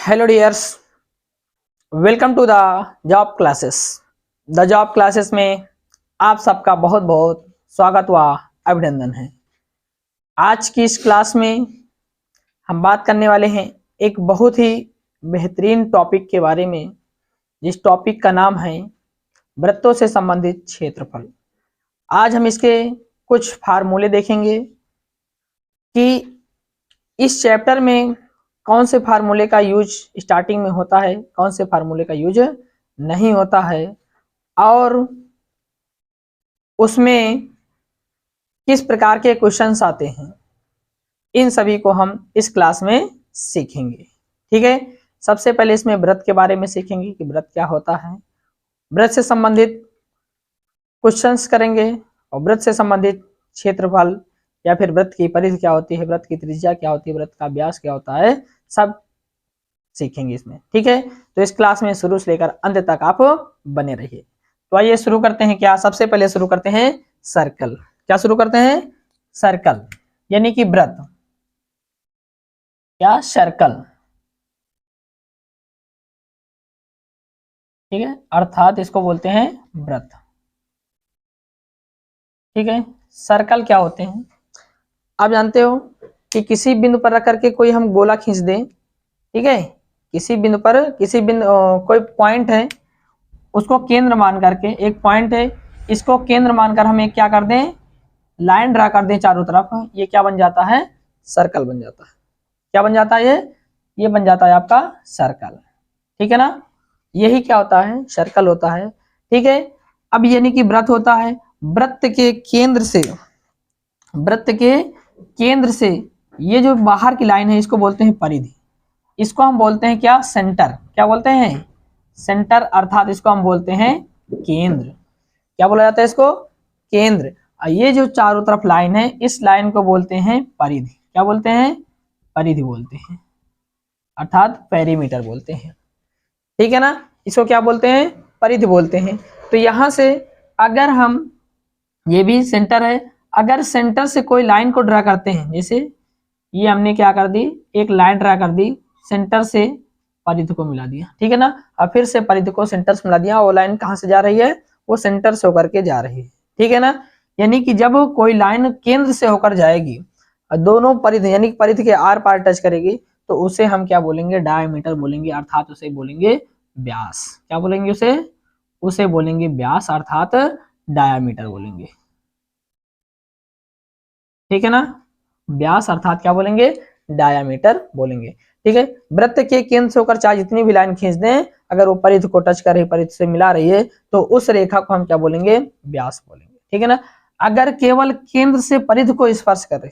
Hello dears, welcome to the job classes. The job classes में आप सबका बहुत बहुत स्वागत व अभिनंदन है। आज की इस क्लास में हम बात करने वाले हैं एक बहुत ही बेहतरीन टॉपिक के बारे में, जिस टॉपिक का नाम है वृत्तों से संबंधित क्षेत्रफल। आज हम इसके कुछ फार्मूले देखेंगे कि इस चैप्टर में कौन से फार्मूले का यूज स्टार्टिंग में होता है, कौन से फार्मूले का यूज नहीं होता है, और उसमें किस प्रकार के क्वेश्चंस आते हैं। इन सभी को हम इस क्लास में सीखेंगे। ठीक है, सबसे पहले इसमें वृत्त के बारे में सीखेंगे कि वृत्त क्या होता है, वृत्त से संबंधित क्वेश्चंस करेंगे, और वृत्त से संबंधित क्षेत्रफल या फिर वृत्त की परिधि क्या होती है, वृत्त की त्रिज्या क्या होती है, वृत्त का व्यास क्या होता है, सब सीखेंगे इसमें। ठीक है, तो इस क्लास में शुरू से लेकर अंत तक आप बने रहिए। तो आइए शुरू करते हैं। क्या सबसे पहले शुरू करते हैं सर्कल। क्या शुरू करते हैं? सर्कल यानी कि वृत्त। क्या? सर्कल। ठीक है, अर्थात इसको बोलते हैं वृत्त। ठीक है, सर्कल क्या होते हैं आप जानते हो कि किसी बिंदु पर रख करके कोई हम गोला खींच दें। ठीक है, किसी बिंदु पर कोई पॉइंट है, उसको केंद्र मान करके, एक पॉइंट है, इसको केंद्र मानकर हम एक क्या कर दें, लाइन ड्रा कर दें चारों तरफ, ये क्या बन जाता है? सर्कल बन जाता है। क्या बन जाता है? ये बन जाता है आपका सर्कल। ठीक है ना, यही क्या होता है? सर्कल होता है। ठीक है, अब यानी कि वृत्त होता है, वृत्त के केंद्र से ये जो बाहर की लाइन है इसको बोलते हैं परिधि। इसको हम बोलते हैं क्या? सेंटर। क्या बोलते हैं? सेंटर, अर्थात इसको हम बोलते हैं केंद्र। क्या बोला जाता है इसको? केंद्र। ये जो चारों तरफ लाइन है, इस लाइन को बोलते हैं परिधि। क्या बोलते हैं? परिधि बोलते हैं, अर्थात पेरीमीटर बोलते हैं। ठीक है ना, इसको क्या बोलते हैं? परिधि बोलते हैं। तो यहां से अगर हम, ये भी सेंटर है, अगर सेंटर से कोई लाइन को ड्रा करते हैं, जैसे ये हमने क्या कर दी, एक लाइन ड्रा कर दी, सेंटर से परिधि को मिला दिया। ठीक है ना, और फिर से परिधि को सेंटर से मिला दिया। वो लाइन कहां से जा रही है? वो सेंटर से होकर के जा रही है। ठीक है ना, यानी कि जब कोई लाइन केंद्र से होकर जाएगी और दोनों परिधि यानी कि परिधि के आर पार टच करेगी, तो उसे हम क्या बोलेंगे? डायमीटर बोलेंगे, अर्थात उसे बोलेंगे व्यास। क्या बोलेंगे उसे? उसे बोलेंगे व्यास, अर्थात डायमीटर बोलेंगे। ठीक है ना, व्यास अर्थात क्या बोलेंगे? डायामीटर बोलेंगे। ठीक है, वृत्त के केंद्र से होकर चाहे जितनी भी लाइन खींच दें, अगर वो परिधि को टच कर रही, परिधि से मिला रही है, तो उस रेखा को हम क्या बोलेंगे? व्यास बोलेंगे। ठीक है ना, अगर केवल केंद्र से परिधि को स्पर्श कर रही,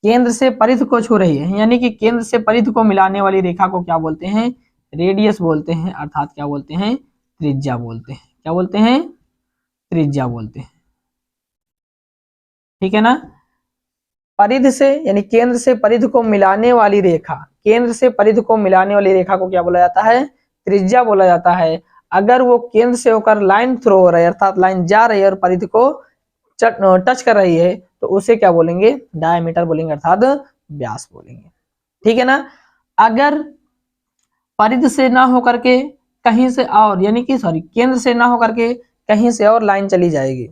केंद्र से परिधि को छू रही है, यानी कि केंद्र से परिधि को मिलाने वाली रेखा को क्या बोलते हैं? रेडियस बोलते हैं, अर्थात क्या बोलते हैं? त्रिज्या बोलते हैं। क्या बोलते हैं? त्रिज्या बोलते हैं। ठीक है ना, परिधि से यानी केंद्र से परिधि को मिलाने वाली रेखा, केंद्र से परिधि को मिलाने वाली रेखा को क्या बोला जाता है? त्रिज्या बोला जाता है। अगर वो केंद्र से होकर लाइन थ्रो हो रहा है, अर्थात लाइन जा रही है और परिधि को टच कर रही है, तो उसे क्या बोलेंगे? डायमीटर बोलेंगे, अर्थात व्यास बोलेंगे। ठीक है ना, अगर परिधि से ना होकर के कहीं से और, यानी कि केंद्र से ना होकर के कहीं से और लाइन चली जाएगी।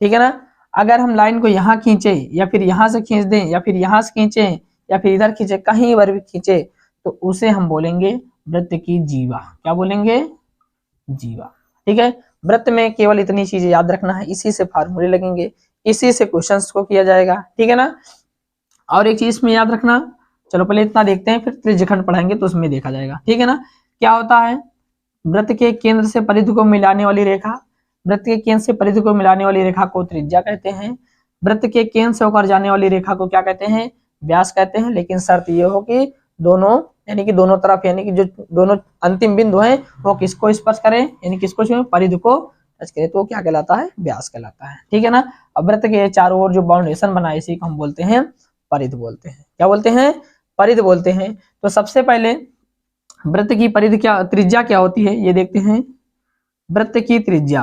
ठीक है ना, अगर हम लाइन को यहाँ खींचे, या फिर यहाँ से खींच दें, या फिर यहाँ से खींचे, या फिर इधर खींचे, कहीं पर भी खींचे, तो उसे हम बोलेंगे वृत्त की जीवा। क्या बोलेंगे? जीवा। ठीक है, वृत्त में केवल इतनी चीजें याद रखना है, इसी से फार्मूले लगेंगे, इसी से क्वेश्चंस को किया जाएगा। ठीक है ना, और एक चीज में याद रखना, चलो पहले इतना देखते हैं, फिर त्रिज्यखंड पढ़ाएंगे तो उसमें देखा जाएगा। ठीक है ना, क्या होता है? वृत्त के केंद्र से परिधि को मिलाने वाली रेखा, वृत्त के केंद्र से परिधि को मिलाने वाली रेखा को त्रिज्या कहते हैं। वृत्त के केंद्र से होकर जाने वाली रेखा को क्या कहते हैं? व्यास कहते हैं। लेकिन शर्त ये हो कि दोनों, यानी कि दोनों तरफ, यानी कि जो दोनों अंतिम बिंदु हैं वो किसको स्पर्श करें, यानी किसको छुए? परिधि को टच करें, तो क्या कहलाता है? व्यास कहलाता है। ठीक है ना, अब वृत्त के चारों ओर जो बाउंडेशन बना है, इसी को हम बोलते हैं परिधि बोलते हैं। क्या बोलते हैं? परिधि बोलते हैं। तो सबसे पहले वृत्त की परिधि क्या, त्रिज्या क्या होती है, ये देखते हैं। वृत्त की त्रिज्या,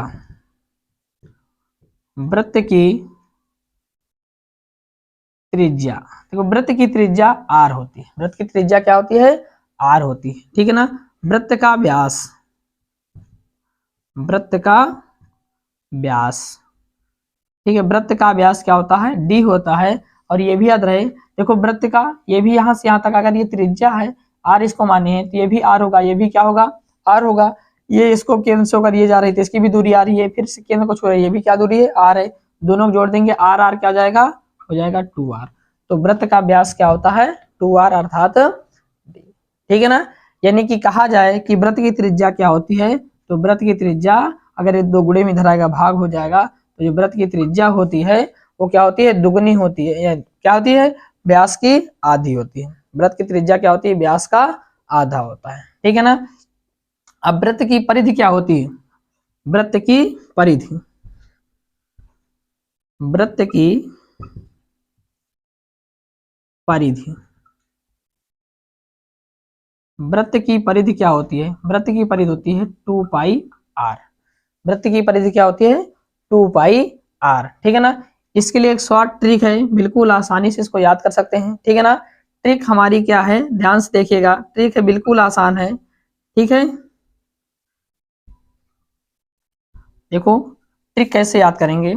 वृत्त की त्रिज्या, देखो वृत्त की त्रिज्या r होती है। वृत्त की त्रिज्या क्या होती है? आर होती है, ठीक है ना। वृत्त का व्यास, वृत्त का व्यास, ठीक है, वृत्त का व्यास क्या होता है, डी होता है। और ये भी याद रहे, देखो वृत्त का ये भी यहाँ से यहाँ तक अगर ये त्रिज्या है आर इसको माने हैं तो ये भी आर होगा, ये भी क्या होगा, आर होगा। ये इसको केंद्र से होकर ये जा रही थी, इसकी भी दूरी आ रही है, फिर से केंद्र को छोड़ रही है, ये भी क्या दूरी है, आर है। दोनों को जोड़ देंगे आर आर क्या हो जाएगा, हो जाएगा 2r। तो वृत्त का व्यास क्या होता है, 2r अर्थात d, ठीक है ना। यानी कि कहा जाए कि वृत्त की त्रिज्या क्या होती है, तो वृत्त की त्रिज्या अगर ये दो गुणे में धराएगा भाग हो जाएगा, तो जो वृत्त की त्रिज्या होती है वो क्या होती है, दुगनी होती है। क्या होती है, व्यास की आधी होती है। वृत्त की त्रिज्या क्या होती है, व्यास का आधा होता है, ठीक है ना। अब वृत्त की परिधि क्या होती है, वृत्त की परिधि, वृत्त की परिधि, वृत्त की परिधि क्या होती है, वृत्त की परिधि होती है 2πr। वृत्त की परिधि क्या होती है, 2πr, ठीक है ना। इसके लिए एक शॉर्ट ट्रिक है, बिल्कुल आसानी से इसको याद कर सकते हैं, ठीक है ना। ट्रिक हमारी क्या है, ध्यान से देखिएगा, ट्रिक है बिल्कुल आसान है, ठीक है। देखो ट्रिक कैसे याद करेंगे,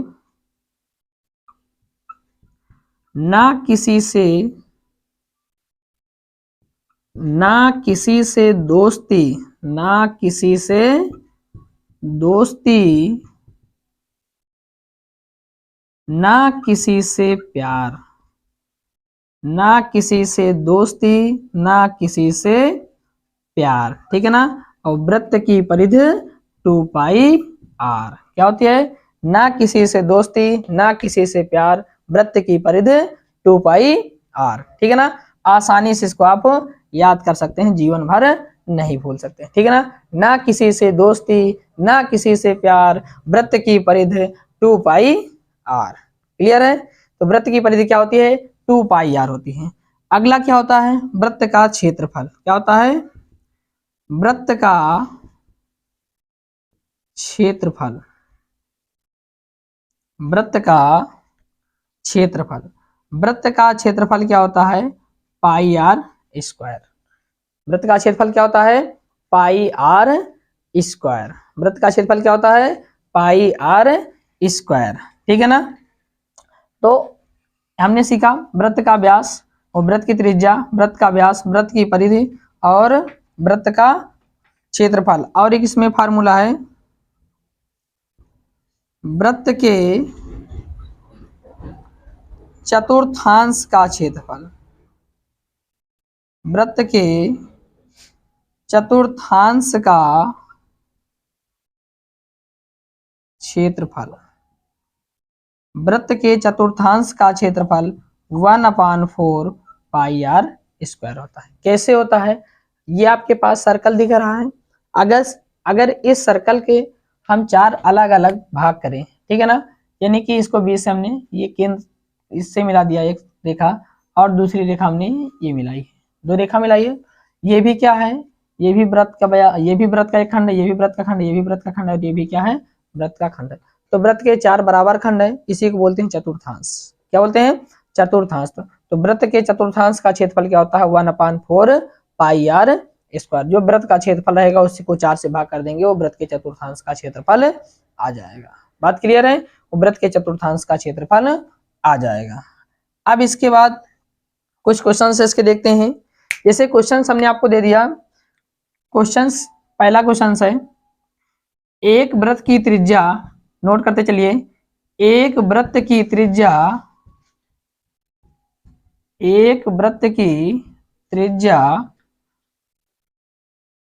ना किसी से, ना किसी से दोस्ती, ना किसी से दोस्ती, ना किसी से प्यार, ना किसी से दोस्ती, ना किसी से प्यार, ठीक है ना। और वृत्त की परिधि 2πr क्या होती है, ना किसी से दोस्ती, ना किसी से प्यार, वृत्त की परिधि 2πr, ठीक है ना। आसानी से इसको आप याद कर सकते हैं, जीवन भर नहीं भूल सकते, ठीक है ना। ना किसी से दोस्ती, ना किसी से प्यार, वृत्त की परिधि 2πr, क्लियर है। तो वृत्त की परिधि क्या होती है, 2πr होती है। अगला क्या होता है, वृत्त का क्षेत्रफल, क्या होता है, वृत्त का क्षेत्रफल, वृत्त का क्षेत्रफल, वृत्त का क्षेत्रफल क्या होता है, πr²। वृत्त का क्षेत्रफल क्या होता है, πr²। वृत्त का क्षेत्रफल क्या होता है, πr², ठीक है ना। तो हमने सीखा वृत्त का व्यास और वृत्त की त्रिज्या, वृत्त का व्यास, वृत्त की परिधि और वृत्त का क्षेत्रफल। और एक इसमें फार्मूला है, वृत्त के चतुर्थांश का क्षेत्रफल, वृत्त के चतुर्थांश का क्षेत्रफल, वृत्त के चतुर्थांश का क्षेत्रफल 1/4 πr² होता है। कैसे होता है, ये आपके पास सर्कल दिख रहा है, अगर इस सर्कल के हम 4 अलग अलग भाग करें, ठीक है ना, यानी कि इसको बीच से हमने ये केंद्र इससे मिला दिया एक रेखा और दूसरी रेखा हमने ये मिलाई, 2 रेखा मिलाई है। ये भी क्या है, ये भी वृत्त का, ये भी वृत्त का एक खंड है, ये भी वृत्त का खंड है, ये भी वृत्त का खंड है और ये भी क्या है, वृत्त का खंड है। तो वृत्त के 4 बराबर खंड है, इसी को बोलते हैं चतुर्थांश। क्या बोलते हैं, चतुर्थांश। तो वृत्त के चतुर्थांश का क्षेत्रफल क्या होता है, 1/4 πr²। जो वृत्त का क्षेत्रफल रहेगा उसी को 4 से भाग कर देंगे, वो वृत्त के चतुर्थांश का क्षेत्रफल आ जाएगा। बात क्लियर है, वो वृत्त के चतुर्थांश का क्षेत्रफल आ जाएगा। अब इसके बाद कुछ क्वेश्चन इसके देखते हैं। जैसे क्वेश्चन हमने आपको दे दिया, क्वेश्चन पहला क्वेश्चन है, एक वृत्त की त्रिज्या, नोट करते चलिए, एक वृत्त की त्रिज्या, एक वृत्त की त्रिज्या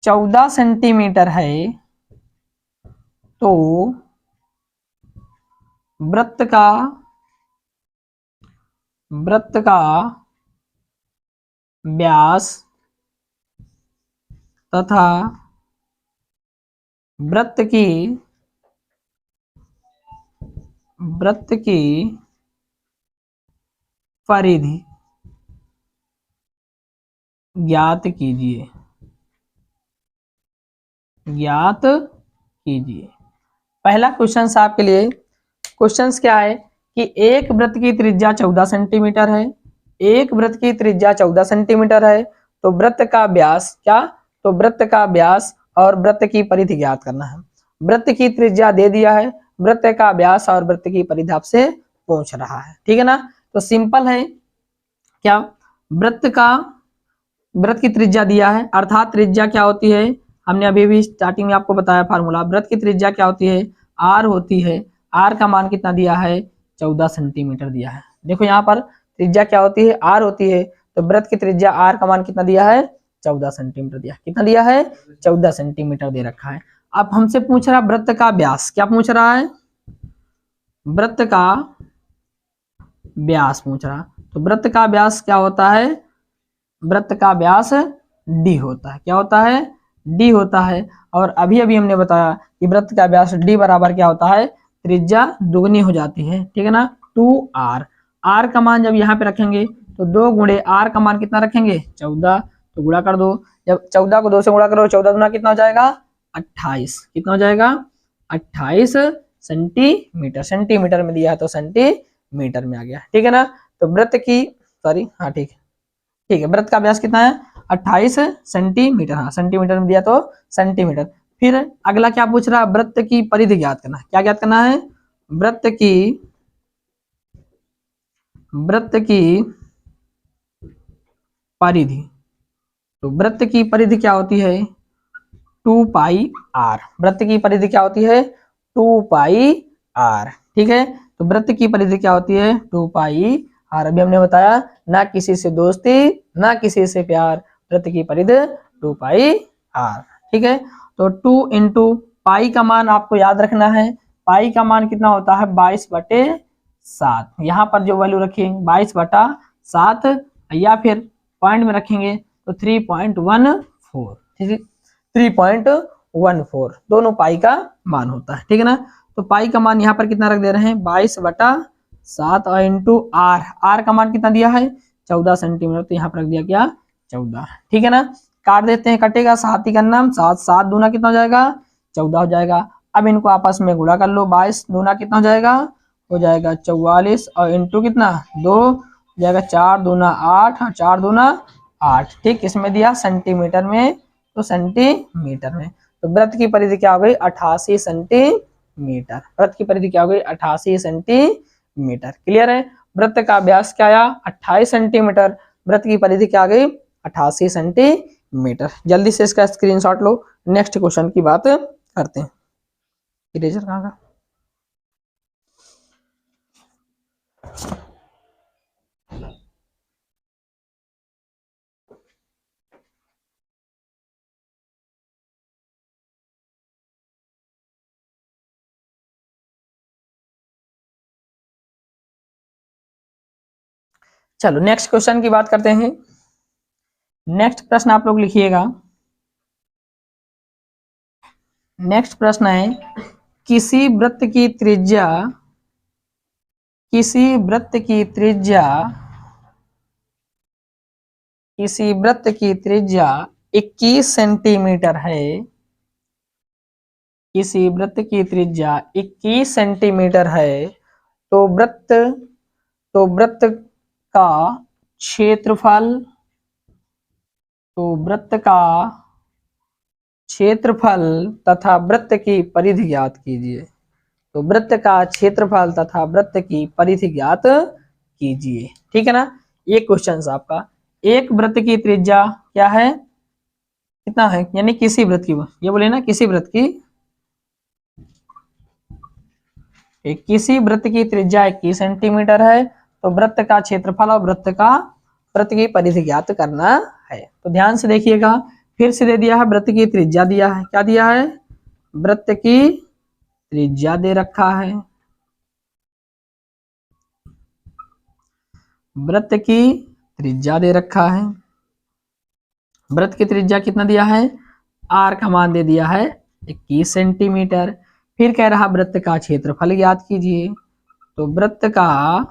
14 सेंटीमीटर है, तो वृत्त का व्यास तथा वृत्त की परिधि ज्ञात कीजिए, ज्ञात कीजिए। पहला क्वेश्चन आपके लिए, क्वेश्चन क्या है कि एक वृत्त की त्रिज्या 14 सेंटीमीटर है, एक वृत्त की त्रिज्या 14 सेंटीमीटर है तो वृत्त का व्यास क्या, तो वृत्त का व्यास और वृत्त की परिधि ज्ञात करना है। वृत्त की त्रिज्या दे दिया है, वृत्त का व्यास और वृत्त की परिधि आपसे पूछ रहा है, ठीक है ना। तो सिंपल है क्या, वृत्त की त्रिज्या दिया है, अर्थात त्रिज्या क्या होती है, हमने अभी भी स्टार्टिंग में आपको बताया फार्मूला, वृत्त की त्रिज्या क्या होती है, आर होती है। आर का मान कितना दिया है, 14 सेंटीमीटर दिया है। देखो यहाँ पर त्रिज्या क्या होती है, आर होती है, तो वृत्त की त्रिज्या आर का मान कितना दिया है, 14 सेंटीमीटर दिया, कितना दिया है, 14 सेंटीमीटर दे रखा है। अब हमसे पूछ रहा है वृत्त का व्यास, क्या पूछ रहा है, वृत्त का व्यास पूछ रहा। तो वृत्त का व्यास क्या होता है, वृत्त का व्यास डी होता है, क्या होता है, डी होता है। और अभी अभी हमने बताया कि वृत्त का व्यास डी बराबर क्या होता है, त्रिज्या दुगनी हो जाती है, ठीक है ना, 2r। r का मान जब यहाँ पे रखेंगे तो 2 गुणे r का मान कितना रखेंगे, 14, तो गुणा कर दो, जब 14 को 2 से गुणा करो, 14 गुना कितना हो जाएगा, 28, कितना हो जाएगा, 28 सेंटीमीटर, सेंटीमीटर में दिया है तो सेंटीमीटर में आ गया, ठीक है ना। तो वृत्त की सॉरी हाँ ठीक है, ठीक है, वृत्त का व्यास कितना है, 28 सेंटीमीटर, हाँ सेंटीमीटर में दिया तो सेंटीमीटर। फिर अगला क्या पूछ रहा है, वृत्त की परिधि ज्ञात करना है, क्या ज्ञात करना है, वृत्त की परिधि। तो वृत्त की परिधि क्या होती है, 2 पाई आर, वृत्त की परिधि क्या होती है, 2 पाई आर, ठीक है। तो वृत्त की परिधि क्या होती है, 2 पाई आर। अभी हमने बताया ना किसी से दोस्ती ना किसी से प्यार, वृत्त की परिधि 2 पाई आर, ठीक है। तो 2 इंटू पाई का मान आपको याद रखना है, पाई का मान कितना होता है, 22/7। यहाँ पर जो वैल्यू रखेंगे 22/7 या फिर पॉइंट में रखेंगे तो 3.14, ठीक है, 3.14 दोनों पाई का मान होता है, ठीक है ना। तो पाई का मान यहाँ पर कितना रख दे रहे हैं, 22/7 और इंटू आर, आर का मान कितना दिया है, 14 सेंटीमीटर, तो यहाँ पर रख दिया क्या, 14, ठीक है ना। काट देते हैं, कटेगा 7 ही का नाम, 7 7 दूना कितना हो जाएगा, 14 हो जाएगा। अब इनको आपस में गुणा कर लो, 22 दूना कितना हो जाएगा, हो जाएगा 44 और इंटू कितना 2 हो जाएगा, 4 दूना 8 और 4 दूना 8, ठीक, इसमें दिया सेंटीमीटर में, तो सेंटीमीटर में। तो वृत्त की परिधि क्या हो गई, 88 सेंटीमीटर, वृत्त की परिधि क्या हो गई, 88 सेंटीमीटर, क्लियर है। वृत्त का व्यास क्या आया, 28 सेंटीमीटर, वृत्त की परिधि क्या आ गई, 88 सेंटीमीटर। जल्दी से इसका स्क्रीनशॉट लो, नेक्स्ट क्वेश्चन की बात करते हैं। इरेजर कहाँ का, चलो नेक्स्ट क्वेश्चन की बात करते हैं। नेक्स्ट प्रश्न आप लोग लिखिएगा। नेक्स्ट प्रश्न है, किसी वृत्त की त्रिज्या, किसी वृत्त की त्रिज्या, किसी वृत्त की त्रिज्या 21 सेंटीमीटर है, किसी वृत्त की त्रिज्या 21 सेंटीमीटर है, तो वृत्त का क्षेत्रफल, तो वृत्त का क्षेत्रफल तथा वृत्त की परिधि ज्ञात कीजिए। तो वृत्त का क्षेत्रफल तथा वृत्त की परिधि ज्ञात कीजिए, ठीक है ना। ये क्वेश्चन आपका, एक वृत्त की त्रिज्या क्या है, कितना है, यानी किसी वृत्त की, ये बोले ना किसी वृत्त की, किसी वृत्त की त्रिज्या 21 सेंटीमीटर है, तो वृत्त का क्षेत्रफल और वृत्त की परिधि ज्ञात करना है। तो ध्यान से देखिएगा, फिर से दे दिया है वृत्त की त्रिज्या दिया है, क्या दिया है, वृत्त की त्रिज्या दे रखा है, वृत्त की त्रिज्या दे रखा है, वृत्त की त्रिज्या कितना दिया है, आर का मान दे दिया है 21 सेंटीमीटर। फिर कह रहा वृत्त का क्षेत्रफल ज्ञात कीजिए। तो वृत्त का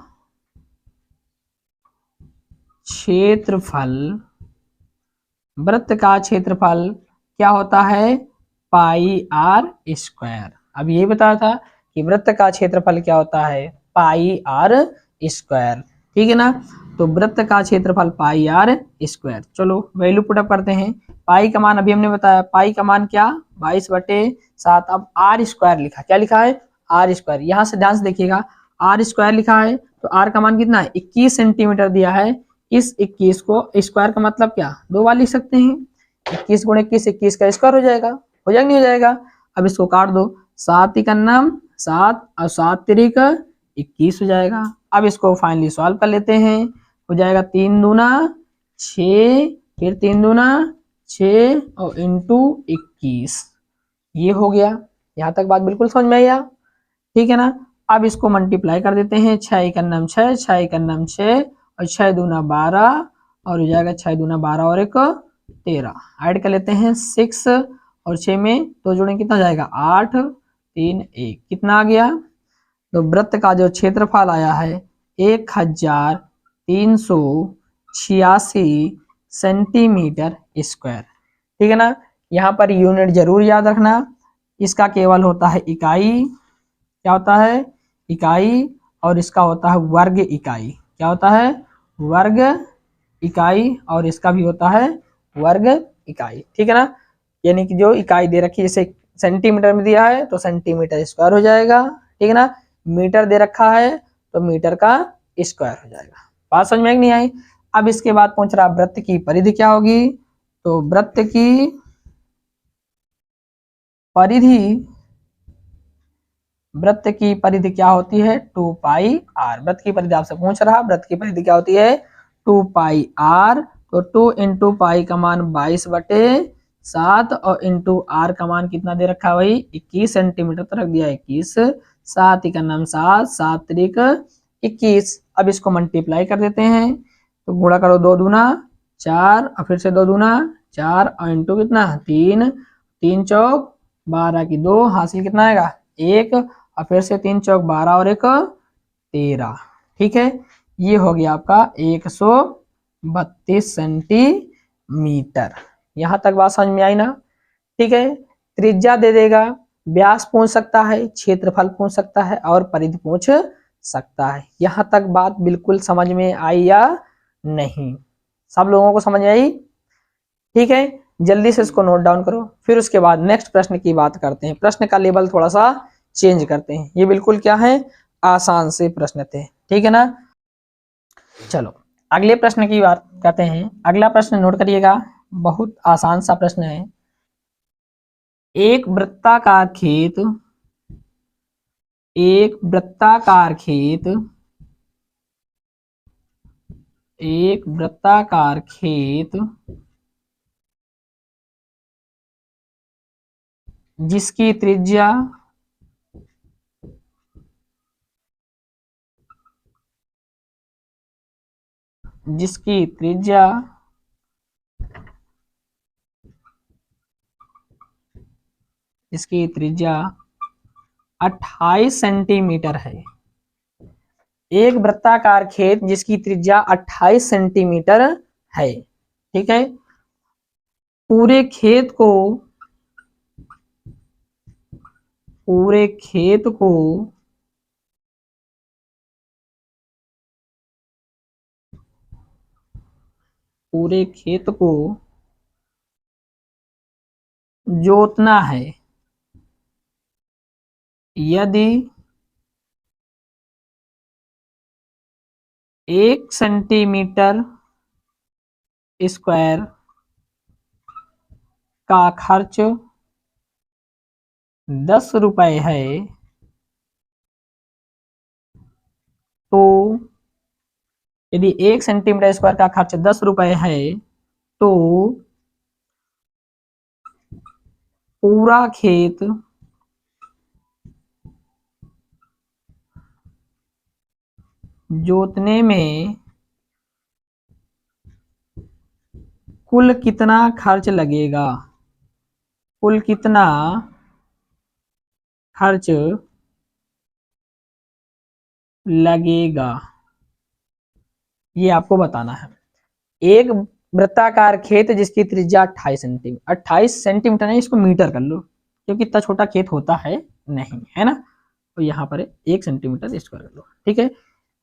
क्षेत्रफल, वृत्त का क्षेत्रफल क्या होता है, पाई आर स्क्वायर। अब ये बताया था कि वृत्त का क्षेत्रफल क्या होता है, पाई आर स्क्वायर, ठीक है ना। तो वृत्त का क्षेत्रफल पाई आर स्क्वायर। चलो वैल्यू पुटअप करते हैं। पाई का मान अभी हमने बताया, पाई का मान क्या 22/7। अब आर स्क्वायर लिखा, क्या लिखा है आर स्क्वायर। यहाँ से ध्यान से देखिएगा आर स्क्वायर लिखा है तो आर का मान कितना है 21 सेंटीमीटर दिया है। इस 21 को स्क्वायर का मतलब क्या 2 बार लिख सकते हैं। 21 गुणे 21, 21 का स्क्वायर हो जाएगा, हो जाएगा नहीं हो जाएगा। अब इसको काट दो, 7 तिक 7 और 7 तिरिक 21 हो जाएगा। अब इसको फाइनली सॉल्व कर लेते हैं, हो जाएगा 3 दूना 6, फिर 3 दूना 6 और इंटू 21, ये हो गया। यहाँ तक बात बिल्कुल समझ में आया, ठीक है ना। अब इसको मल्टीप्लाई कर देते हैं, 6 एक 6, 6 एक 6 और 6 दूना 12 और हो जाएगा 6 दूना 12 और 1 13। ऐड कर लेते हैं 6 और 6 में 2 जोड़े कितना जाएगा 8 3 1, कितना आ गया। तो वृत्त का जो क्षेत्रफल आया है 1386 सेंटीमीटर स्क्वायर, ठीक है ना। यहाँ पर यूनिट जरूर याद रखना, इसका केवल होता है इकाई, क्या होता है इकाई, और इसका होता है वर्ग इकाई, क्या होता है वर्ग इकाई, और इसका भी होता है वर्ग इकाई, ठीक है ना। यानी कि जो इकाई दे रखी है जैसे सेंटीमीटर में दिया है तो सेंटीमीटर स्क्वायर हो जाएगा, ठीक है ना। मीटर दे रखा है तो मीटर का स्क्वायर हो जाएगा। बात समझ में नहीं आई। अब इसके बाद पूछ रहा वृत्त की परिधि क्या होगी, तो वृत्त की परिधि क्या होती है 2 पाई आर। वृत्त की परिधि आपसे पूछ रहा, वृत्त की परिधि क्या होती है 2 पाई आर। तो 2 इंटू पाई का मान 22/7 और इंटू आर का मान कितना दे रखा है भाई 21 सेंटीमीटर तो रख दिया 21, 7 एक 7, 7 त्रिक 21। अब इसको मल्टीप्लाई कर देते हैं, तो गुणा करो 2 दूना 4 और फिर से 2 दूना 4 और इंटू कितना 3, 3 चौक 12 की 2, हासिल कितना आएगा 1 और फिर से 3 चौक 12 और 1 13, ठीक है। ये हो गया आपका 132 सेंटीमीटर। यहाँ तक बात समझ में आई ना, ठीक है। त्रिज्या दे देगा, व्यास पूछ सकता है, क्षेत्रफल पूछ सकता है और परिधि पूछ सकता है। यहाँ तक बात बिल्कुल समझ में आई या नहीं, सब लोगों को समझ में आई, ठीक है। जल्दी से इसको नोट डाउन करो, फिर उसके बाद नेक्स्ट प्रश्न की बात करते हैं। प्रश्न का लेवल थोड़ा सा चेंज करते हैं, ये बिल्कुल क्या है आसान से प्रश्न थे, ठीक है ना। चलो अगले प्रश्न की बात करते हैं। अगला प्रश्न नोट करिएगा, बहुत आसान सा प्रश्न है। एक वृत्ताकार खेत एक वृत्ताकार खेत जिसकी त्रिज्या 28 सेंटीमीटर है। एक वृत्ताकार खेत जिसकी त्रिज्या 28 सेंटीमीटर है, ठीक है। पूरे खेत को जोतना है। यदि 1 सेंटीमीटर स्क्वायर का खर्च 10 रुपए है तो यदि 1 सेंटीमीटर स्क्वायर का खर्च 10 रुपए है तो पूरा खेत जोतने में कुल कितना खर्च लगेगा, ये आपको बताना है। एक वृत्ताकार खेत जिसकी त्रिज्या 28 सेंटीमीटर है, इसको मीटर कर लो क्योंकि इतना छोटा खेत होता है नहीं, है ना। तो यहाँ पर 1 सेंटीमीटर स्क्वायर कर लो, ठीक है।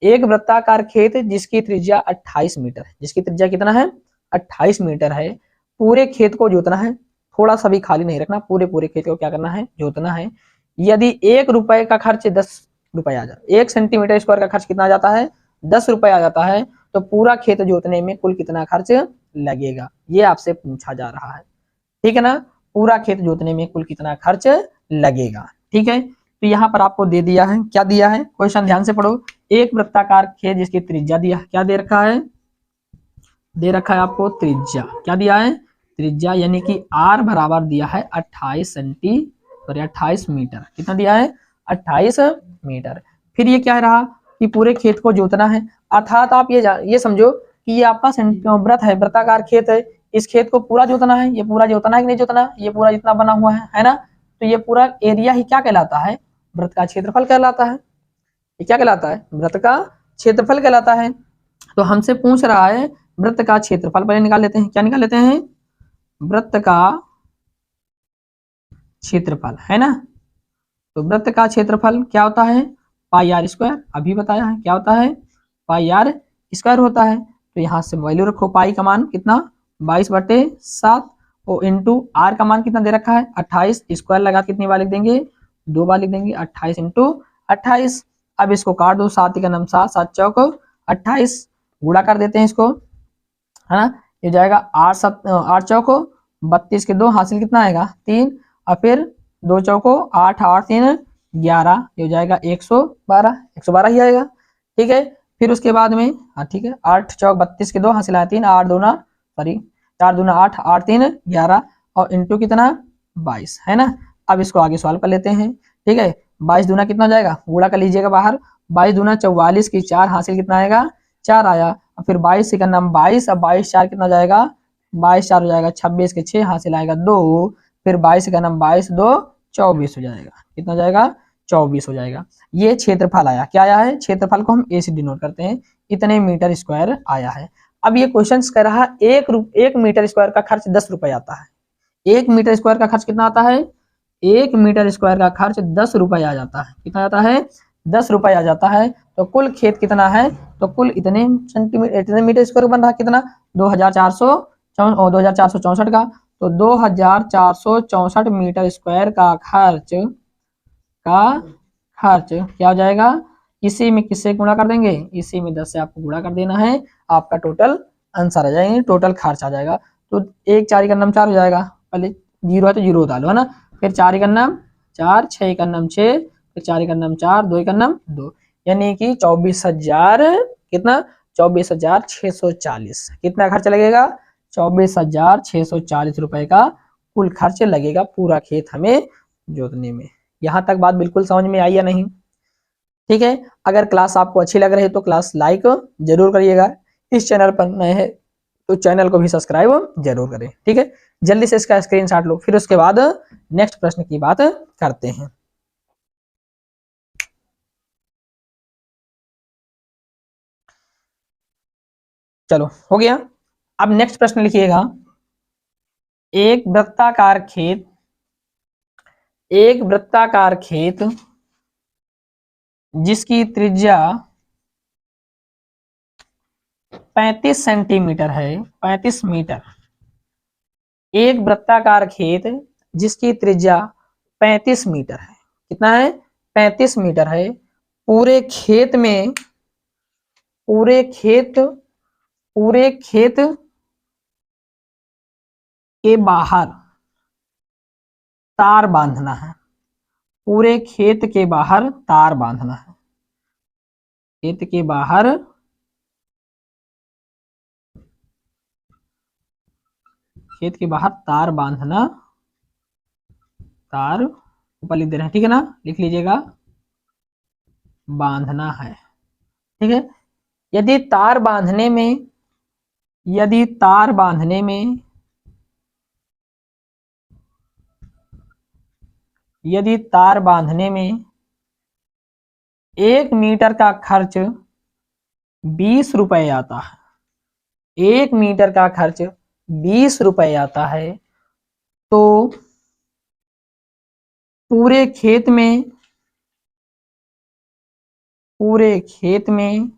एक वृत्ताकार खेत जिसकी त्रिज्या 28 मीटर है, जिसकी त्रिज्या कितना है 28 मीटर है, पूरे खेत को जोतना है, थोड़ा सा भी खाली नहीं रखना, पूरे पूरे खेत को क्या करना है जोतना है। यदि 1 रुपए का खर्च 10 रुपए आ जाता है, 1 सेंटीमीटर स्क्वायर का खर्च कितना आ जाता है 10 रुपए आ जाता है, तो पूरा खेत जोतने में कुल कितना खर्च लगेगा, ये आपसे पूछा जा रहा है। ठीक है ना, पूरा खेत जोतने में कुल कितना खर्च लगेगा। ठीक है, तो यहाँ पर आपको दे दिया है, क्या दिया है क्वेश्चन ध्यान से पढ़ो। एक वृत्ताकार खेत जिसकी त्रिज्या दिया, क्या दे रखा है, दे रखा है आपको त्रिज्या, क्या दिया है त्रिज्या, यानी कि आर बराबर दिया है 28 सेंटी सॉरी 28 मीटर, कितना दिया है 28 मीटर। फिर ये क्या रहा कि पूरे खेत को जोतना है, अर्थात आप ये समझो कि ये आपका व्रत है, वृत्ताकार खेत है, इस खेत को पूरा जोतना है, ये पूरा जोतना है कि नहीं जोतना, ये पूरा जितना बना हुआ है ना, तो ये पूरा एरिया ही क्या कहलाता है, व्रत का क्षेत्रफल कहलाता है। ये क्या कहलाता है, व्रत का क्षेत्रफल कहलाता है। तो हमसे पूछ रहा है वृत्त का क्षेत्रफल, पहले निकाल लेते हैं, क्या निकाल लेते हैं, वृत्त का क्षेत्रफल, है ना। तो वृत्त का क्षेत्रफल क्या होता है पाई आर स्क्वायर, अभी बताया है क्या होता है पाई आर स्क्वायर होता है। तो यहाँ से वैल्यू रखो, पाई का मान कितना 22/7 और इंटू आर का मान कितना दे रखा है 28, स्क्वायर लगा कितनी बार लिख देंगे 2 बार लिख देंगे, 28 इंटू 28। अब इसको काट दो, 7 का नाम 7, 7 चौक 28, गुणा कर देते हैं इसको, है ना, ये जाएगा 8 चौको 32 के 2 हासिल कितना आएगा 3, और फिर 2 चौको 8, 8 3 11, ये हो जाएगा 112 ही आएगा। ठीक है, फिर उसके बाद में ठीक है 8 चौक 32 के 2 हासिल आया 3, 8 दूना सॉरी 4 दूना 8, 8 3 11 और इंटू कितना 22, है ना। अब इसको आगे सॉल्व कर लेते हैं। ठीक है, 22 दूना कितना हो जाएगा, गुणा कर लीजिएगा बाहर, 22 दूना 44 की 4 हासिल कितना आएगा 4 आया, और फिर 22 से करना 22, अब 22 4 कितना जाएगा 22 4 हो जाएगा 26 के 6 हासिल आएगा 2, फिर 22 का नाम 22 2 24 हो जाएगा, कितना जाएगा 24 हो जाएगा। ये क्षेत्रफल आया, क्या आया है क्षेत्रफल को हम ए से डिनोट करते हैं, इतने मीटर स्क्वायर आया है। अब ये क्वेश्चन कह रहा है 1 मीटर स्क्वायर का खर्च 10 रुपए आता है, 1 मीटर स्क्वायर का खर्च कितना आता है 1 मीटर स्क्वायर का खर्च 10 रुपए आ जाता है, कितना आता है 10 रुपए आ जाता है। तो कुल खेत कितना है, तो कुल इतने सेंटीमीटर इतने मीटर स्क्वायर बन रहा कितना 2464 का, तो 2464 मीटर स्क्वायर का खर्च क्या हो जाएगा, इसी में किससे गुणा कर देंगे, इसी में 10 से आपको गुणा कर देना है, आपका टोटल आंसर आ जाएगा, टोटल खर्च आ जाएगा। तो 1 4 का नाम 4 हो जाएगा, पहले 0 है तो 0 डालो, है ना, फिर 4 का नाम 4, 6 का नाम 6, फिर 4 का नाम 4, 2 का नाम 2, यानी कि 24,000 कितना 24,640, कितना खर्च लगेगा 24,640 रुपए का कुल खर्च लगेगा पूरा खेत हमें जोतने में। यहाँ तक बात बिल्कुल समझ में आई या नहीं। ठीक है, अगर क्लास आपको अच्छी लग रही है तो क्लास लाइक जरूर करिएगा, इस चैनल पर नए हैं तो चैनल को भी सब्सक्राइब जरूर करें। ठीक है, जल्दी से इसका स्क्रीनशॉट लो, फिर उसके बाद नेक्स्ट प्रश्न की बात करते हैं। चलो हो गया, अब नेक्स्ट प्रश्न लिखिएगा, एक वृत्ताकार खेत जिसकी त्रिज्या 35 सेंटीमीटर है, 35 मीटर, एक वृत्ताकार खेत जिसकी त्रिज्या 35 मीटर है, कितना है 35 मीटर है, पूरे खेत के बाहर तार बांधना है, पूरे खेत के बाहर तार बांधना है, खेत के बाहर तार बांधना, तार ऊपर लिख दे रहे हैं, ठीक है ना, लिख लीजिएगा बांधना है। ठीक है, यदि तार बांधने में यदि तार बांधने में 1 मीटर का खर्च 20 रुपए आता है, 1 मीटर का खर्च 20 रुपए आता है, तो पूरे खेत में पूरे खेत में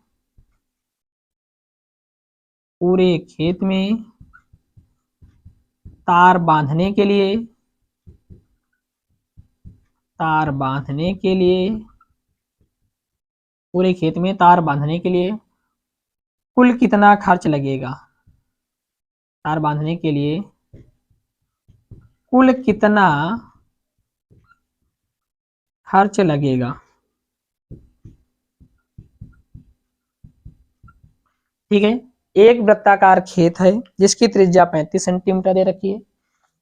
तार बांधने के लिए पूरे खेत में तार बांधने के लिए कुल कितना खर्च लगेगा? तार बांधने के लिए कुल कितना खर्च लगेगा? ठीक है, एक वृत्ताकार खेत है जिसकी त्रिज्या 35 सेंटीमीटर दे रखी है।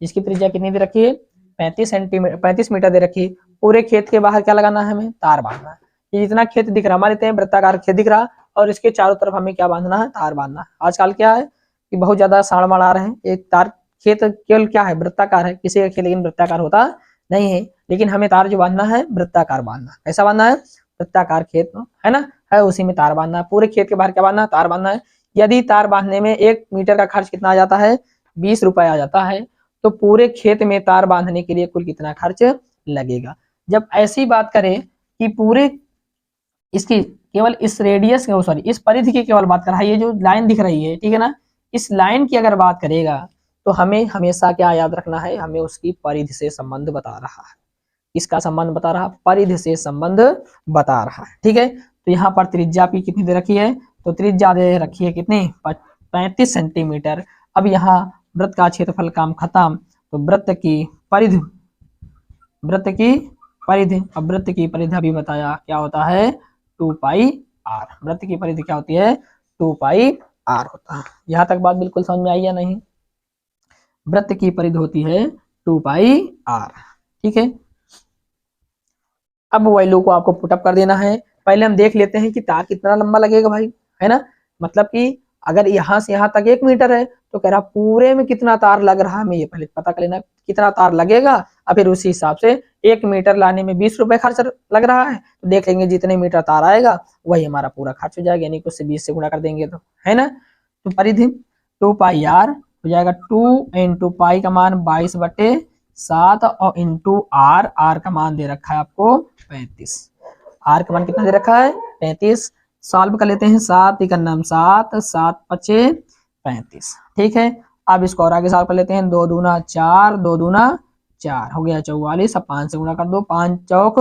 जिसकी त्रिज्या कितनी दे रखी है? 35 मीटर दे रखी है। पूरे खेत के बाहर क्या लगाना है? हमें तार बांधना है। ये जितना खेत दिख रहा, मान लेते हैं वृत्ताकार खेत दिख रहा, और इसके चारों तरफ हमें क्या बांधना है? तार बांधना है। आजकल क्या है कि बहुत ज्यादा साड़ माड़ आ रहे हैं। एक तार खेत केवल क्या है? वृत्ताकार है। किसी का खेत लेकिन वृत्ताकार होता नहीं है, लेकिन हमें तार जो बांधना है वृत्ताकार बांधना है। कैसा बांधना है? वृत्ताकार खेत है ना, है उसी में तार बांधना है। पूरे खेत के बाहर क्या बांधना है? तार बांधना है। यदि तार बांधने में 1 मीटर का खर्च कितना आ जाता है? 20 रुपए आ जाता है, तो पूरे खेत में तार बांधने के लिए कुल कितना खर्च लगेगा? जब ऐसी बात करें कि पूरे इसकी केवल इस रेडियस के, सॉरी इस परिधि की केवल बात कर रहा है, ये जो लाइन दिख रही है, ठीक है ना, इस लाइन की अगर बात करेगा तो हमें हमेशा क्या याद रखना है? हमें उसकी परिधि से संबंध बता रहा है। इसका संबंध बता रहा, परिधि से संबंध बता रहा है। ठीक है, तो यहाँ पर त्रिज्या भी कितनी दे रखी है? तो त्रिज्या दे रखी है कितनी? 35 सेंटीमीटर। अब यहाँ वृत्त का क्षेत्रफल काम खत्म, तो अब वृत्त की परिधि अभी बताया क्या होता है? 2πr। वृत्त की परिधि क्या होती है? 2πr होता है। यहाँ तक बात बिल्कुल समझ में आई या नहीं? वृत्त की परिधि होती है 2πr। ठीक है, अब वैल्यू को आपको पुटअप कर देना है। पहले हम देख लेते हैं कि तार कितना लंबा लगेगा भाई, है ना। मतलब कि अगर यहाँ से यहाँ तक 1 मीटर है, तो कह रहा पूरे में कितना तार लग रहा है, हमें ये पहले पता कर लेना कितना तार लगेगा, और फिर उसी हिसाब से 1 मीटर लाने में 20 रुपए खर्च लग रहा है, तो देख लेंगे जितने मीटर तार आएगा वही हमारा पूरा खर्च हो जाएगा, यानी कि उससे 20 से गुणा कर देंगे तो, है ना। तो परिधि 2πr हो जाएगा, 2 × पाई का मान 22/7 और इंटू आर का मान दे रखा है आपको 35। आर का मान कितना दे रखा है? 35। सॉल्व कर लेते हैं। 7 × 9 7, 7 × 5 35। ठीक है, अब इसको और आगे सॉल्व कर लेते हैं। 2 दूना 4, 2 दूना 4 हो गया 44। अब 5 से गुणा कर दो, 5 चौक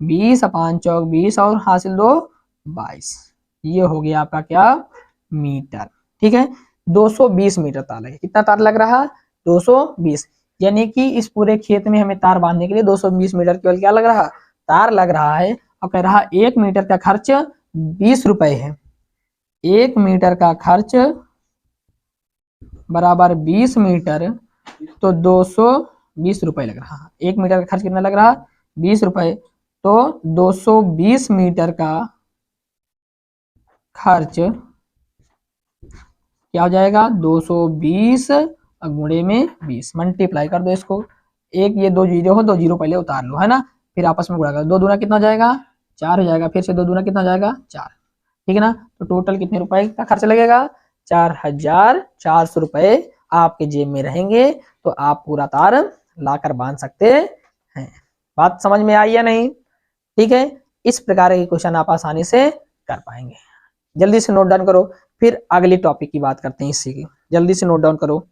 20, 5 चौक 20 और हासिल 2 22। ये हो गया आपका क्या? मीटर। ठीक है, 220 मीटर तार लगे। कितना तार लग रहा? 220। यानी कि इस पूरे खेत में हमें तार बांधने के लिए 220 मीटर केवल क्या लग रहा? तार लग रहा है। और कह रहा 1 मीटर का खर्च 20 रुपए है। 1 मीटर का खर्च बराबर 20 मीटर, तो 220 रुपए लग रहा। 1 मीटर का खर्च कितना लग रहा? 20 रुपए। तो 220 मीटर का खर्च क्या हो जाएगा? 220 गुणे में 20, मल्टीप्लाई कर दो इसको। एक ये 2 जीरो हो, 2 जीरो पहले उतार लो, है ना, फिर आपस में गुणा कर दो। 2 दूना कितना हो जाएगा? 4 हो जाएगा। फिर से 2 दूना कितना हो जाएगा? 4। ठीक है ना, तो टोटल कितने रुपए का खर्च लगेगा? 4400 रुपए आपके जेब में रहेंगे, तो आप पूरा तार लाकर बांध सकते हैं। बात समझ में आई या नहीं? ठीक है, इस प्रकार के क्वेश्चन आप आसानी से कर पाएंगे। जल्दी से नोट डाउन करो, फिर अगली टॉपिक की बात करते हैं इसी की। जल्दी से नोट डाउन करो।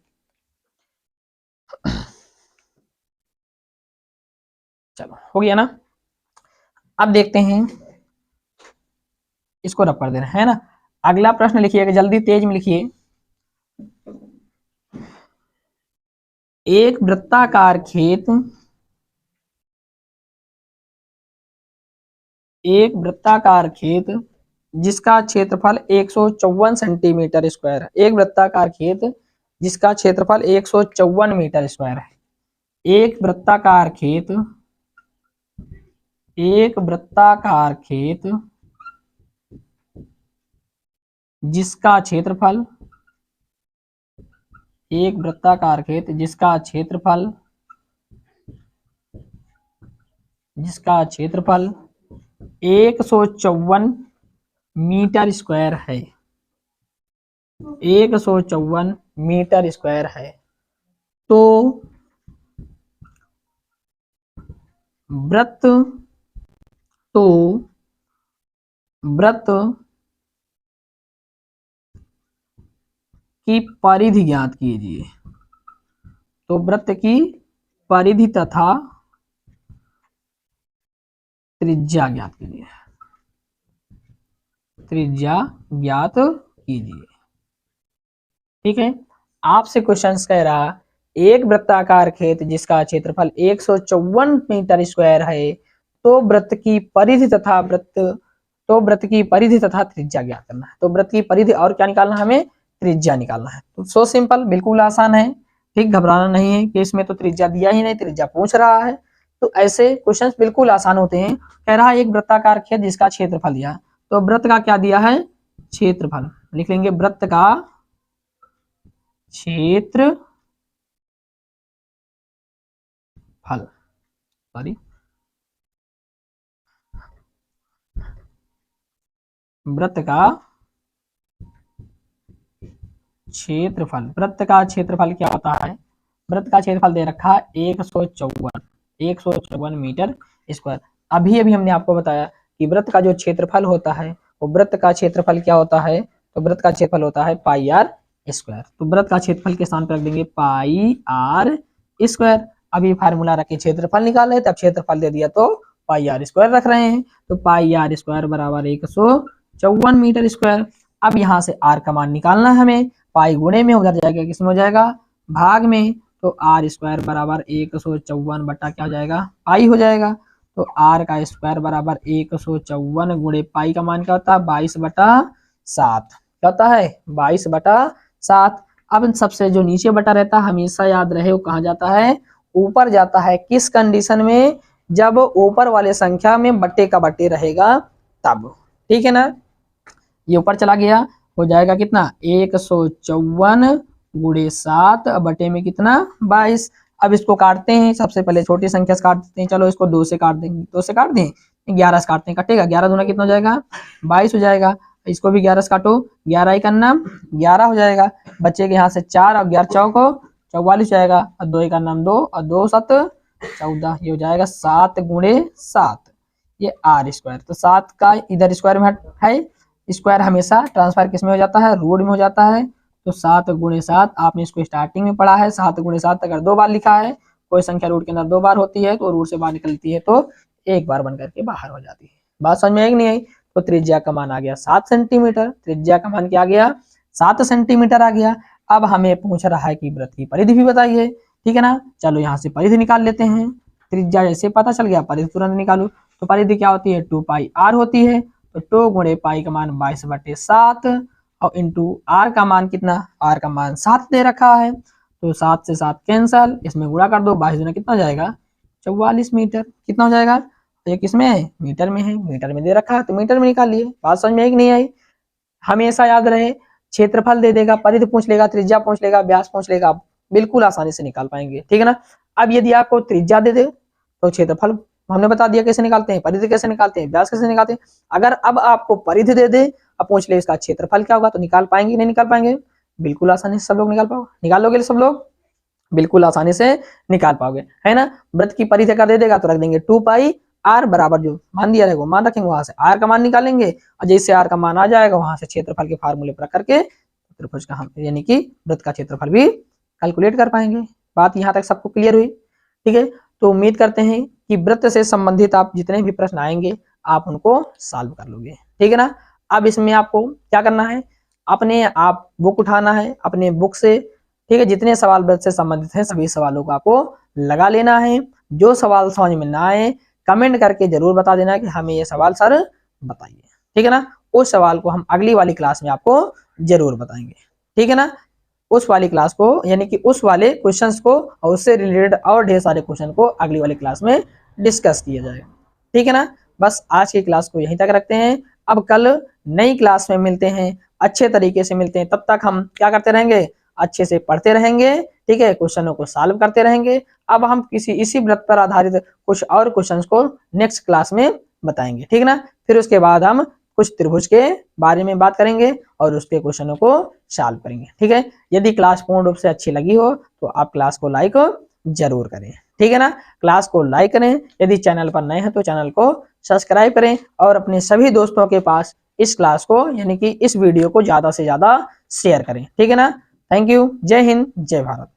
चलो हो गया ना। अब देखते हैं, इसको रब कर देना है ना। अगला प्रश्न लिखिएगा, जल्दी तेज में लिखिए। एक वृत्ताकार खेत जिसका क्षेत्रफल 154 सेंटीमीटर स्क्वायर है। एक वृत्ताकार खेत जिसका क्षेत्रफल 154 मीटर स्क्वायर है। एक वृत्ताकार खेत जिसका क्षेत्रफल एक वृत्ताकार खेत जिसका क्षेत्रफल 154 मीटर स्क्वायर है। 154 मीटर स्क्वायर है, तो वृत्त वृत्त की परिधि ज्ञात कीजिए। तो वृत्त की परिधि तथा त्रिज्या ज्ञात कीजिए, त्रिज्या ज्ञात कीजिए। ठीक है, आपसे क्वेश्चन कह रहा एक वृत्ताकार खेत जिसका क्षेत्रफल 154 मीटर स्क्वायर है, तो वृत्त की परिधि तथा त्रिज्या ज्ञात करना है। तो वृत्त की परिधि और क्या निकालना है, हमें त्रिज्या निकालना है। तो सो सिंपल, बिल्कुल आसान है। ठीक, घबराना नहीं है कि इसमें तो त्रिज्या दिया ही नहीं, त्रिज्या पूछ रहा है। तो ऐसे क्वेश्चंस बिल्कुल आसान होते हैं। कह रहा है एक वृत्ताकार खेत जिसका क्षेत्रफल दिया, तो वृत्त का क्या दिया है, क्षेत्रफल। लिख लेंगे वृत्त का क्षेत्रफल, सॉरी, वृत्त का क्षेत्रफल। वृत्त का क्षेत्रफल क्या होता है, वृत्त का क्षेत्रफल दे रखा है 154 मीटर स्क्वायर। अभी अभी हमने आपको बताया कि वृत्त का जो क्षेत्रफल होता है, वो वृत्त का क्षेत्रफल क्या होता है, तो वृत्त का क्षेत्रफल होता है पाई आर स्क्वायर। तो वृत्त का क्षेत्रफल के स्थान पर रख देंगे पाई आर स्क्वायर। अभी फार्मूला रखे क्षेत्रफल निकाल रहे थे, अब क्षेत्रफल दे दिया तो पाई आर स्क्वायर रख रहे हैं। तो पाई आर स्क्वायर बराबर 154 मीटर स्क्वायर। अब यहाँ से आर का मान निकालना है हमें। पाई गुणे में उधर जाएगा, किसमें हो जाएगा, भाग में। तो आर स्क्वायर बराबर 154 बटा क्या हो जाएगा, पाई हो जाएगा। तो आर का स्क्वायर बराबर 154 गुणे पाई का मान क्या होता है, 22/7। क्या होता है, 22/7। अब इन सबसे जो नीचे बटा रहता है हमेशा याद रहे, वो कहाँ जाता है, ऊपर जाता है। किस कंडीशन में, जब ऊपर वाले संख्या में बट्टे का बट्टे रहेगा तब। ठीक है ना, ये ऊपर चला गया, हो जाएगा कितना, 154 गुणे 7 बटे में कितना, 22। अब इसको काटते हैं, सबसे पहले छोटी संख्या से काट देते हैं। चलो इसको 2 से काट देंगे, 2 से काट दें, 11 से काटते हैं, कटेगा, 11 दूना कितना हो जाएगा, 22 हो जाएगा। इसको भी 11 से काटो, 11 का नाम 11 हो जाएगा। बच्चे के यहाँ से 4 और 11 चौको 44 जाएगा, और 2 का नाम 2 और 2 7 14। ये हो जाएगा 7 गुणे 7, ये आर स्क्वायर। तो 7 का इधर स्क्वायर में है, स्क्वायर हमेशा ट्रांसफर किस में हो जाता है, रूट में हो जाता है। तो 7 गुणे 7, आपने इसको स्टार्टिंग में पढ़ा है। 7 गुणे 7 अगर 2 बार लिखा है, कोई संख्या रूट के अंदर 2 बार होती है, तो रूट से बाहर निकलती है तो 1 बार बन करके बाहर हो जाती है। बात समझ में आई कि नहीं आई। तो त्रिज्या का मान आ गया 7 सेंटीमीटर। त्रिज्या का मान क्या आ गया, 7 सेंटीमीटर आ गया। अब हमें पूछ रहा है कि वृत्त की परिधि भी बताइए। ठीक है ना, चलो यहाँ से परिधि निकाल लेते हैं। त्रिज्या जैसे पता चल गया, परिधि तुरंत निकालो। तो परिधि क्या होती है, 2 पाई आर होती है। तो 2 गुणे पाई का मान 22/7 और इंटू आर का मान कितना, आर का मान 7 दे रखा है। तो 7 से 7 कैंसल, इसमें गुणा कर दो, 22 गुना कितना हो जाएगा, 44 मीटर। कितना हो जाएगा, तो ये किसमें है, मीटर में है, मीटर में दे रखा है तो मीटर में निकाल लिए। बात समझ में आई कि नहीं आई। हमेशा याद रहे, क्षेत्रफल दे देगा, परिधि पूछ लेगा, त्रिज्या पूछ लेगा, व्यास पूछ लेगा, बिल्कुल आसानी से निकाल पाएंगे। ठीक है ना। अब यदि आपको त्रिज्या दे दे तो क्षेत्रफल हमने बता दिया कैसे निकालते हैं, परिधि कैसे निकालते हैं, व्यास कैसे निकालते हैं। अगर अब आपको परिधि दे दे, अब पूछ ले इसका क्षेत्रफल क्या होगा, तो निकाल पाएंगे नहीं निकाल पाएंगे, बिल्कुल आसानी से सब लोग निकाल पाओगे, निकाल लोगे सब लोग, बिल्कुल आसानी से निकाल पाओगे, है ना। वृत्त की परिधि अगर दे देगा तो रख देंगे 2 पाई आर बराबर जो मान दिया रहेगा मान रखेंगे, वहां से आर का मान निकालेंगे, और जैसे आर का मान आ जाएगा वहां से क्षेत्रफल के फार्मूले पर करके त्रिभुज का हम यानी कि वृत्त का क्षेत्रफल भी कैलकुलेट कर पाएंगे। बात यहाँ तक सबको क्लियर हुई। ठीक है, तो उम्मीद करते हैं कि वृत्त से संबंधित आप जितने भी प्रश्न आएंगे आप उनको सॉल्व कर लोगे। ठीक है ना। अब इसमें आपको क्या करना है, अपने आप बुक उठाना है, अपने बुक से, ठीक है, जितने सवाल वृत्त से संबंधित हैं सभी सवालों को आपको लगा लेना है। जो सवाल समझ में ना आए कमेंट करके जरूर बता देना कि हमें ये सवाल सर बताइए। ठीक है ना, उस सवाल को हम अगली वाली क्लास में आपको जरूर बताएंगे। ठीक है ना, उस वाली क्लास को यानी कि उस वाले क्वेश्चंस को और उससे रिलेटेड और ढेर सारे क्वेश्चन को अगली वाली क्लास में डिस्कस किया जाएगा। ठीक है ना, बस आज की क्लास को यहीं तक रखते हैं। अब कल नई क्लास में मिलते हैं, अच्छे तरीके से मिलते हैं। तब तक हम क्या करते रहेंगे, अच्छे से पढ़ते रहेंगे, ठीक है, क्वेश्चनों को सॉल्व करते रहेंगे। अब हम किसी इसी वृत्त पर आधारित कुछ और क्वेश्चंस को नेक्स्ट क्लास में बताएंगे। ठीक ना, फिर उसके बाद हम कुछ त्रिभुज के बारे में बात करेंगे और उसके क्वेश्चनों को सॉल्व करेंगे। ठीक है, यदि क्लास पूर्ण रूप से अच्छी लगी हो तो आप क्लास को लाइक जरूर करें। ठीक है ना, क्लास को लाइक करें, यदि चैनल पर नए हैं तो चैनल को सब्सक्राइब करें और अपने सभी दोस्तों के पास इस क्लास को यानी कि इस वीडियो को ज्यादा से ज्यादा शेयर करें। ठीक है ना, थैंक यू, जय हिंद, जय भारत।